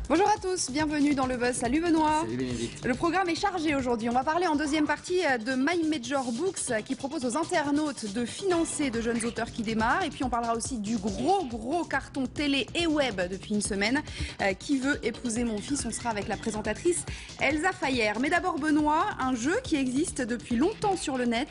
Bonjour à tous, bienvenue dans le Buzz. Salut Benoît. Salut Bénédicte. Le programme est chargé aujourd'hui. On va parler en deuxième partie de My Major Books qui propose aux internautes de financer de jeunes auteurs qui démarrent. Et puis on parlera aussi du gros carton télé et web depuis une semaine. Qui veut épouser mon fils? On sera avec la présentatrice Elsa Fayer. Mais d'abord Benoît, un jeu qui existe depuis longtemps sur le net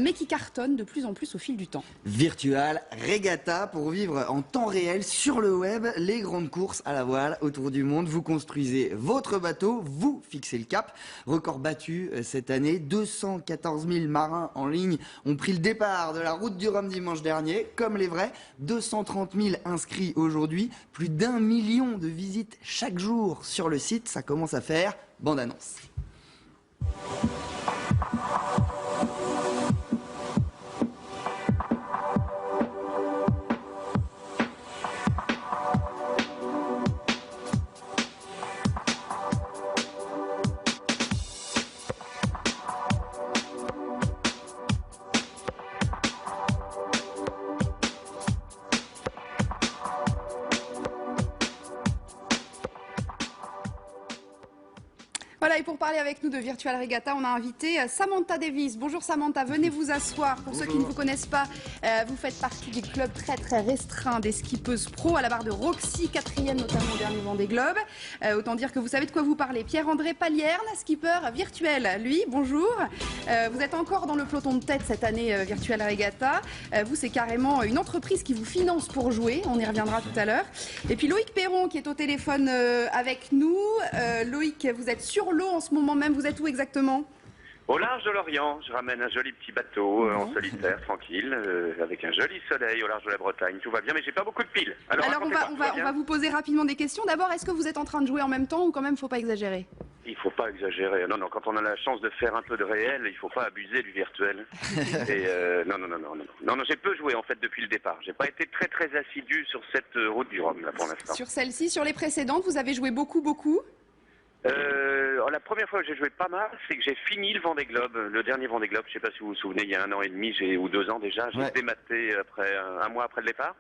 mais qui cartonne de plus en plus au fil du temps. Virtual Regatta pour vivre en temps réel sur le web les grandes courses à la voile autour du monde. Vous construisez votre bateau, vous fixez le cap. Record battu cette année, 214 000 marins en ligne ont pris le départ de la route du Rhum dimanche dernier, comme les vrais. 230 000 inscrits aujourd'hui, plus d'1 million de visites chaque jour sur le site. Ça commence à faire bande annonce. Voilà, et pour parler avec nous de Virtual Regatta, on a invité Samantha Davis. Bonjour Samantha, venez vous asseoir. Pour Bonjour. ceux qui ne vous connaissent pas, vous faites partie du club très restreint des skippeuses pro à la barre de Roxy, 4e notamment au dernier Vendée Globe. Autant dire que vous savez de quoi vous parlez. Pierre-André Palierne, skipper virtuel. Lui, bonjour. Vous êtes encore dans le peloton de tête cette année Virtual Regatta. Vous, c'est carrément une entreprise qui vous finance pour jouer. On y reviendra tout à l'heure. Et puis Loïc Perron qui est au téléphone avec nous. Loïc, vous êtes sur l'eau en ce moment même. Vous êtes où exactement? Au large de l'Orient, je ramène un joli petit bateau en solitaire, tranquille, avec un joli soleil au large de la Bretagne. Tout va bien, mais j'ai pas beaucoup de piles. Alors on va vous poser rapidement des questions. D'abord, est-ce que vous êtes en train de jouer en même temps ou quand même faut pas exagérer? Il faut pas exagérer. Non, quand on a la chance de faire un peu de réel, il faut pas abuser du virtuel. Et non, j'ai peu joué en fait depuis le départ. J'ai pas été très assidu sur cette route du Rhum là pour l'instant. Sur celle-ci, sur les précédentes, vous avez joué beaucoup? La première fois que j'ai joué pas mal, c'est que j'ai fini le Vendée Globe, le dernier Vendée Globe. Je sais pas si vous vous souvenez, il y a 1 an et demi ou 2 ans déjà, j'ai dématé après un mois après le départ.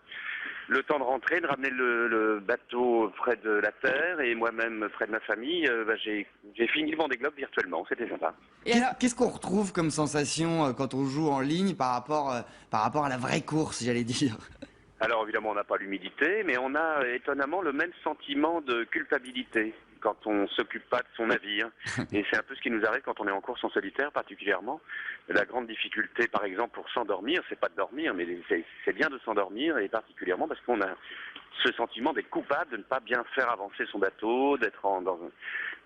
Le temps de rentrer, de ramener le bateau près de la terre et moi-même près de ma famille, j'ai fini le Vendée Globe virtuellement. C'était sympa. Qu'est-ce qu'on retrouve comme sensation quand on joue en ligne par rapport à la vraie course, j'allais dire? Alors évidemment, on n'a pas l'humidité, mais on a étonnamment le même sentiment de culpabilité quand on s'occupe pas de son navire. Et c'est un peu ce qui nous arrive quand on est en course en solitaire particulièrement. La grande difficulté, par exemple, pour s'endormir, c'est pas de dormir, mais c'est bien de s'endormir, et particulièrement parce qu'on a ce sentiment d'être coupable, de ne pas bien faire avancer son bateau, d'être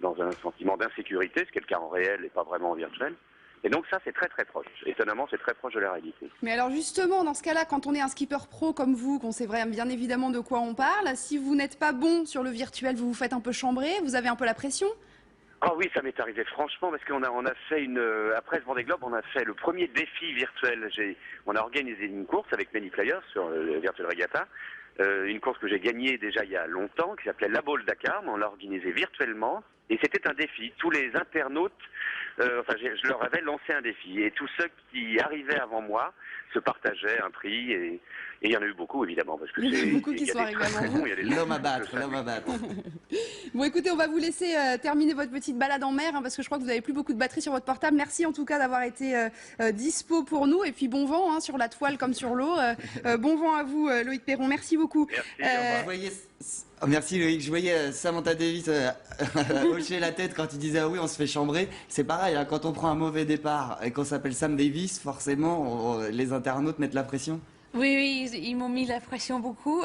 dans un sentiment d'insécurité, ce qui est le cas en réel et pas vraiment en virtuel. Et donc ça, c'est très proche. Étonnamment, c'est très proche de la réalité. Mais alors justement, dans ce cas-là, quand on est un skipper pro comme vous, qu'on sait bien évidemment de quoi on parle, si vous n'êtes pas bon sur le virtuel, vous vous faites un peu chambrer, vous avez un peu la pression? Ah oui, ça m'est arrivé franchement, parce qu'on a fait après ce Vendée Globe, on a fait le premier défi virtuel. On a organisé une course avec Many Players sur le Virtual Regatta. Une course que j'ai gagnée déjà il y a longtemps, qui s'appelait La Baule Dakar, mais on l'a organisée virtuellement. Et c'était un défi. Tous les internautes, je leur avais lancé un défi. Et tous ceux qui arrivaient avant moi se partageaient un prix. Et il y en a eu beaucoup, évidemment. Parce que il y en a beaucoup qui sont arrivés avant vous. L'homme à battre. Bon, écoutez, on va vous laisser terminer votre petite balade en mer, parce que je crois que vous n'avez plus beaucoup de batterie sur votre portable. Merci en tout cas d'avoir été dispo pour nous. Et puis bon vent sur la toile comme sur l'eau. Bon vent à vous, Loïc Perron. Merci beaucoup. Merci Loïc. Je voyais Samantha Davis hocher la tête quand il disait ah oui on se fait chambrer. C'est pareil, quand on prend un mauvais départ et qu'on s'appelle Sam Davis, forcément les internautes mettent la pression. Oui, ils m'ont mis la pression beaucoup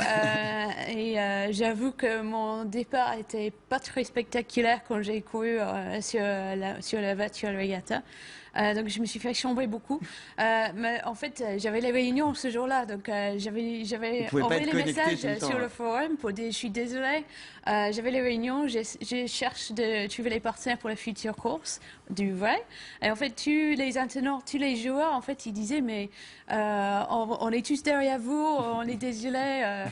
et j'avoue que mon départ était pas très spectaculaire quand j'ai couru sur la Virtual Regatta. Donc je me suis fait chambrer beaucoup. Mais en fait, j'avais les réunions ce jour-là, donc j'avais envoyé les messages sur le forum pour dire je suis désolée. J'avais les réunions, je cherche de trouver les partenaires pour la future course du vrai. Et en fait, tous les internautes, tous les joueurs, en fait, ils disaient mais on est tous derrière vous, on est désolé.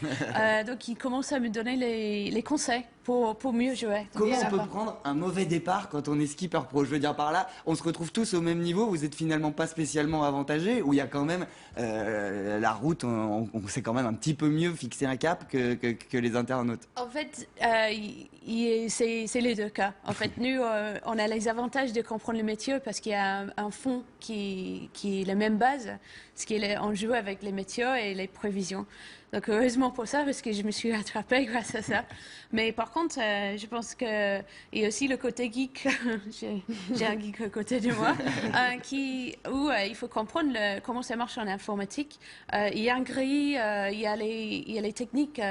Donc ils commencent à me donner les conseils. pour mieux jouer. Comment on peut prendre un mauvais départ quand on est skipper pro? Je veux dire par là, on se retrouve tous au même niveau, vous êtes finalement pas spécialement avantagés, où il y a quand même la route, on sait quand même un petit peu mieux fixer un cap que les internautes. En fait, c'est les deux cas. En fait, nous, on a les avantages de comprendre le métier parce qu'il y a un fond qui est la même base, ce qui est on joue avec les métiers et les prévisions. Donc heureusement pour ça, parce que je me suis rattrapée grâce à ça. Mais par contre, je pense que il y a aussi le côté geek. J'ai un geek à côté de moi, où il faut comprendre comment ça marche en informatique. Il y a un grille, il y a les techniques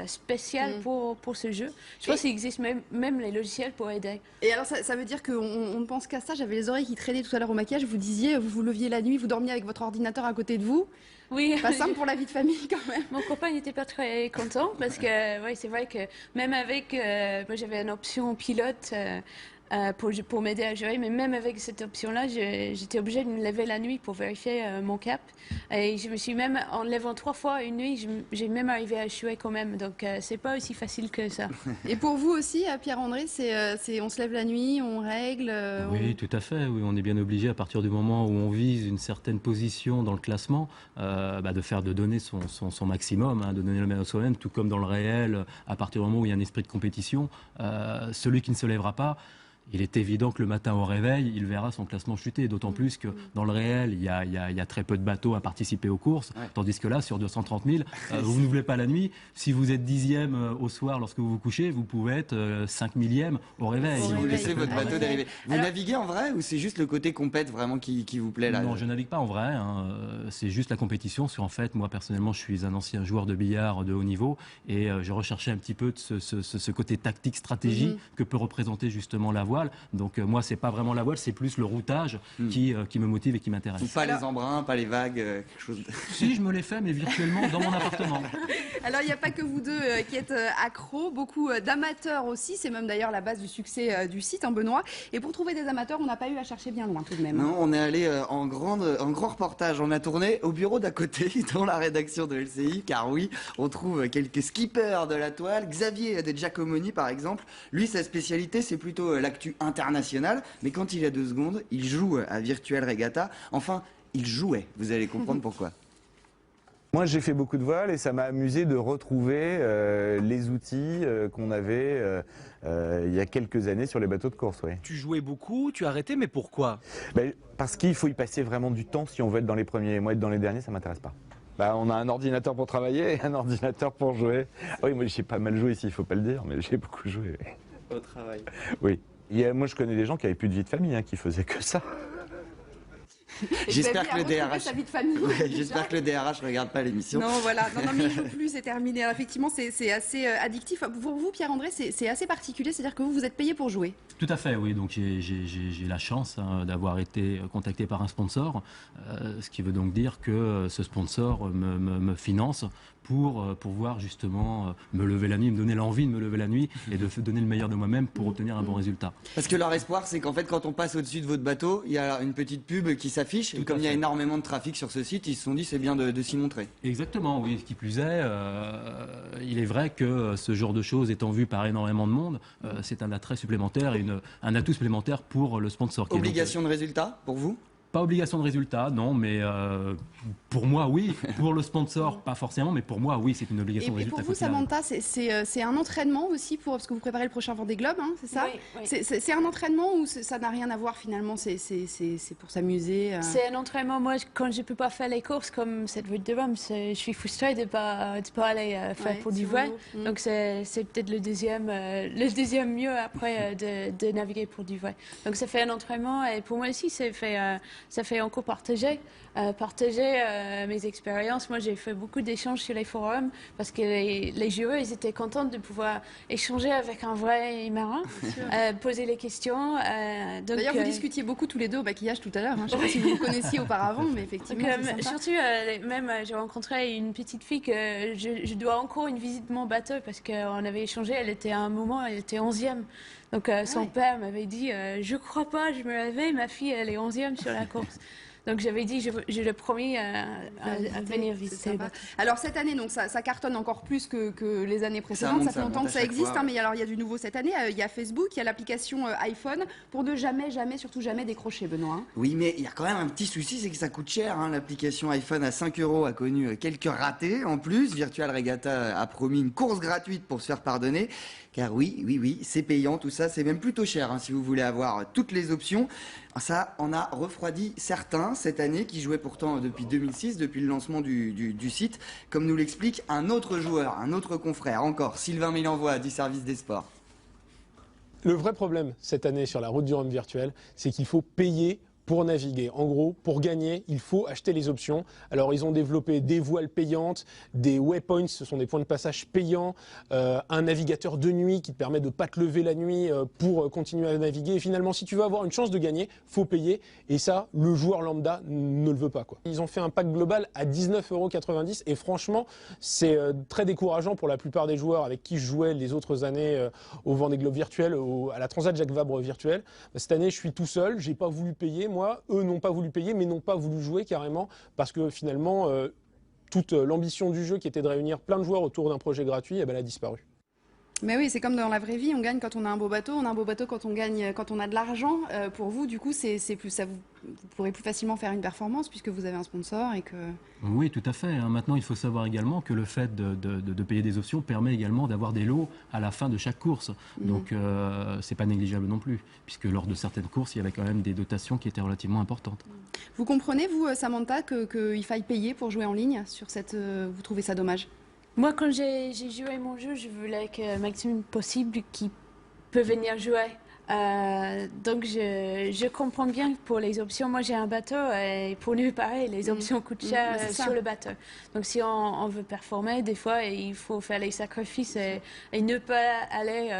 spéciales pour ce jeu. Je pense qu'il existe même les logiciels pour aider. Et alors ça veut dire qu'on ne pense qu'à ça. J'avais les oreilles qui traînaient tout à l'heure au maquillage. Vous disiez, vous vous leviez la nuit, vous dormiez avec votre ordinateur à côté de vous. Oui. Pas simple pour la vie de famille quand même. Mon copain n'était pas très content parce que ouais, c'est vrai que même avec, moi j'avais une option pilote pour m'aider à gérer, mais même avec cette option-là, j'étais obligée de me lever la nuit pour vérifier mon cap. Et je me suis même, en levant 3 fois une nuit, j'ai même arrivé à échouer quand même. Donc c'est pas aussi facile que ça. Et pour vous aussi, Pierre-André, on se lève la nuit, on règle Oui, tout à fait. Oui, on est bien obligé à partir du moment où on vise une certaine position dans le classement, de donner son maximum, de donner le meilleur soi-même, tout comme dans le réel, à partir du moment où il y a un esprit de compétition. Celui qui ne se lèvera pas, il est évident que le matin au réveil, il verra son classement chuter. D'autant plus que dans le réel, il y a très peu de bateaux à participer aux courses. Ouais. Tandis que là, sur 230 000, vous n'oubliez pas la nuit. Si vous êtes 10e au soir lorsque vous vous couchez, vous pouvez être 5 millième au réveil. Si vous laissez votre bateau dériver. Vous naviguez en vrai ou c'est juste le côté compète vraiment qui vous plaît là? Non, je navigue pas en vrai. C'est juste la compétition. En fait, moi personnellement, je suis un ancien joueur de billard de haut niveau et je recherchais un petit peu de ce côté tactique, stratégie que peut représenter justement la voile. Donc moi, c'est pas vraiment la voile, c'est plus le routage qui me motive et qui m'intéresse. Pas les embruns, pas les vagues, quelque chose. Si, je me les fais, mais virtuellement dans mon appartement. Alors, il n'y a pas que vous deux qui êtes accros, beaucoup d'amateurs aussi. C'est même d'ailleurs la base du succès du site, Benoît. Et pour trouver des amateurs, on n'a pas eu à chercher bien loin tout de même. Non, on est allé en grand reportage. On a tourné au bureau d'à côté, dans la rédaction de LCI, car oui, on trouve quelques skippers de la toile. Xavier de Giacomoni, par exemple. Lui, sa spécialité, c'est plutôt l'actu internationale. Mais quand il a 2 secondes, il joue à Virtual Regatta. Enfin, il jouait. Vous allez comprendre pourquoi. Moi, j'ai fait beaucoup de voile et ça m'a amusé de retrouver les outils qu'on avait il y a quelques années sur les bateaux de course. Ouais. Tu jouais beaucoup, tu as arrêté, mais pourquoi? Parce qu'il faut y passer vraiment du temps si on veut être dans les premiers. Moi, être dans les derniers, ça m'intéresse pas. On a un ordinateur pour travailler et un ordinateur pour jouer. Oui, moi, j'ai pas mal joué ici, il faut pas le dire, mais j'ai beaucoup joué. Au travail. Oui. Moi, je connais des gens qui avaient plus de vie de famille, qui faisaient que ça. J'espère que le DRH. J'espère que le DRH regarde pas l'émission. Non, voilà. Non, mais il joue plus, c'est terminé. Alors, effectivement, c'est assez addictif. Pour vous, Pierre-André, c'est assez particulier, c'est-à-dire que vous êtes payé pour jouer. Tout à fait, oui. Donc j'ai la chance d'avoir été contacté par un sponsor, ce qui veut donc dire que ce sponsor me finance pour pouvoir justement me lever la nuit, me donner l'envie de me lever la nuit et de donner le meilleur de moi-même pour obtenir un bon résultat. Parce que leur espoir, c'est qu'en fait, quand on passe au-dessus de votre bateau, il y a une petite pub qui s'affiche. Et comme il y a énormément de trafic sur ce site, ils se sont dit c'est bien de s'y montrer. Exactement, oui. Ce qui plus est, il est vrai que ce genre de choses étant vu par énormément de monde, c'est un attrait supplémentaire et un atout supplémentaire pour le sponsor. Obligation de résultat pour vous? Pas obligation de résultat, non, mais pour moi, oui. Pour le sponsor, pas forcément, mais pour moi, oui, c'est une obligation de résultat. Et pour vous, Samantha, c'est un entraînement aussi parce que vous préparez le prochain Vendée Globe, c'est ça? Oui. C'est un entraînement ou ça n'a rien à voir finalement? C'est pour s'amuser C'est un entraînement. Moi, quand je peux pas faire les courses comme cette route de Rome, je suis frustrée de pas aller faire pour du voile. Donc c'est peut-être le deuxième mieux après de naviguer pour du voile. Donc ça fait un entraînement et pour moi aussi, ça fait encore partager mes expériences. Moi, j'ai fait beaucoup d'échanges sur les forums parce que les joueurs, ils étaient contents de pouvoir échanger avec un vrai marin, poser les questions. D'ailleurs, vous discutiez beaucoup tous les deux au maquillage tout à l'heure. Je ne sais pas si vous vous connaissiez auparavant, mais effectivement, c'est sympa. Surtout, j'ai rencontré une petite fille que je dois encore une visite de mon bateau parce qu'on avait échangé. Elle était 11e. Donc son père m'avait dit, je crois pas, je me réveille, ma fille elle est 11e sur la course. Donc j'avais dit, je le promis à venir C'est visiter le sympa. bateau. Alors cette année, donc ça cartonne encore plus que les années précédentes. monte, Ça fait ça longtemps monte que à ça chaque existe, fois, hein, ouais. mais alors il y a du nouveau cette année. Il y a Facebook, il y a l'application iPhone pour ne jamais, surtout jamais décrocher, Benoît. Hein. Oui, mais il y a quand même un petit souci, c'est que ça coûte cher. Hein. L'application iPhone à 5 € a connu quelques ratés. En plus, Virtual Regatta a promis une course gratuite pour se faire pardonner. Car oui, c'est payant tout ça. C'est même plutôt cher hein, si vous voulez avoir toutes les options. Ça en a refroidi certains cette année qui jouaient pourtant depuis 2006, depuis le lancement du site. Comme nous l'explique un autre joueur, un autre confrère encore, Sylvain Mélenvoix du service des sports. Le vrai problème cette année sur la route du Rhum virtuelle, c'est qu'il faut payer pour naviguer. En gros, pour gagner, il faut acheter les options. Alors, ils ont développé des voiles payantes, des waypoints, ce sont des points de passage payants, un navigateur de nuit qui te permet de ne pas te lever la nuit pour continuer à naviguer. Et finalement, si tu veux avoir une chance de gagner, faut payer. Et ça, le joueur lambda ne le veut pas, quoi. Ils ont fait un pack global à 19,90 € et franchement, c'est très décourageant pour la plupart des joueurs avec qui je jouais les autres années au Vendée Globe virtuel, à la Transat Jacques Vabre virtuelle. Cette année, je suis tout seul, j'ai pas voulu payer. Moi, eux n'ont pas voulu payer, mais n'ont pas voulu jouer carrément, parce que finalement, toute l'ambition du jeu qui était de réunir plein de joueurs autour d'un projet gratuit, eh ben, elle a disparu. Mais oui, c'est comme dans la vraie vie, on gagne quand on a un beau bateau, on a un beau bateau quand on gagne, quand on a de l'argent. Pour vous, du coup, c'est plus ça, vous pourrez plus facilement faire une performance puisque vous avez un sponsor et que. Oui, tout à fait. Hein. Maintenant, il faut savoir également que le fait de payer des options permet également d'avoir des lots à la fin de chaque course. Donc, c'est pas négligeable non plus, puisque lors de certaines courses, il y avait quand même des dotations qui étaient relativement importantes. Vous comprenez, vous, Samantha, qu'il faille payer pour jouer en ligne sur cette. Vous trouvez ça dommage? Moi, quand j'ai joué mon jeu, je voulais que le maximum possible qui peut venir jouer. Donc, je comprends bien pour les options. Moi, j'ai un bateau et pour nous, pareil, les options coûtent cher sur le bateau. Donc, si on veut performer, des fois, il faut faire les sacrifices et ne pas aller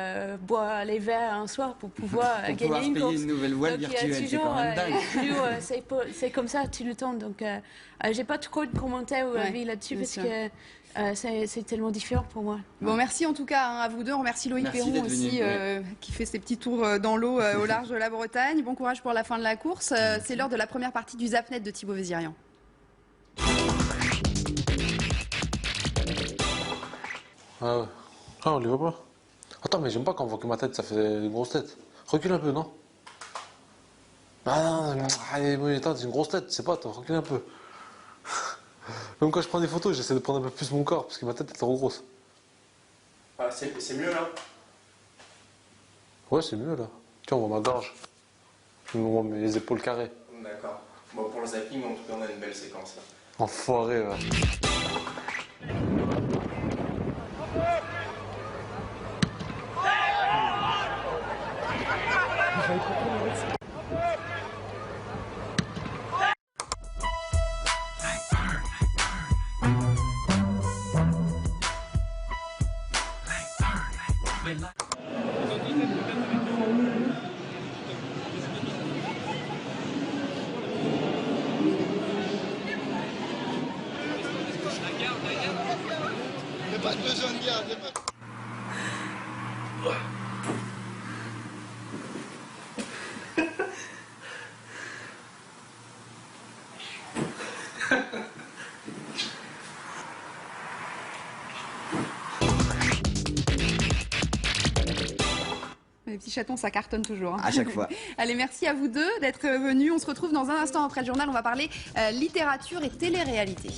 boire les verres un soir pour pouvoir Pour gagner une payer course. une nouvelle voile Donc, virtuelle, c'est toujours, quand même dingue. c'est comme ça tout le temps. Donc, j'ai pas trop de commentaires ou avis là-dessus bien parce sûr. que c'est tellement différent pour moi. Bon, merci en tout cas hein, à vous deux. On remercie Loïc Merci Perron d'être aussi, venu, qui fait ses petits tours dans l'eau au large de la Bretagne. Bon courage pour la fin de la course. C'est l'heure de la première partie du Zapnet de Thibaut Vézirian. Ah ouais. Ah, on les voit pas. Attends, mais j'aime pas quand on voit que ma tête, ça fait une grosse tête. Recule un peu, non? Ah non, allez, oui, attends, c'est une grosse tête, c'est pas toi, recule un peu. Même quand je prends des photos, j'essaie de prendre un peu plus mon corps, parce que ma tête est trop grosse. Ah, c'est mieux là? Ouais, c'est mieux là. Tiens, on voit ma gorge. On voit mes épaules carrées. D'accord. Bon, pour le zapping, en tout cas, on a une belle séquence là. Enfoiré, là. Pas besoin de garde. Les petits chatons, ça cartonne toujours. Hein. À chaque fois. Allez, merci à vous deux d'être venus. On se retrouve dans un instant après le journal. On va parler littérature et télé-réalité.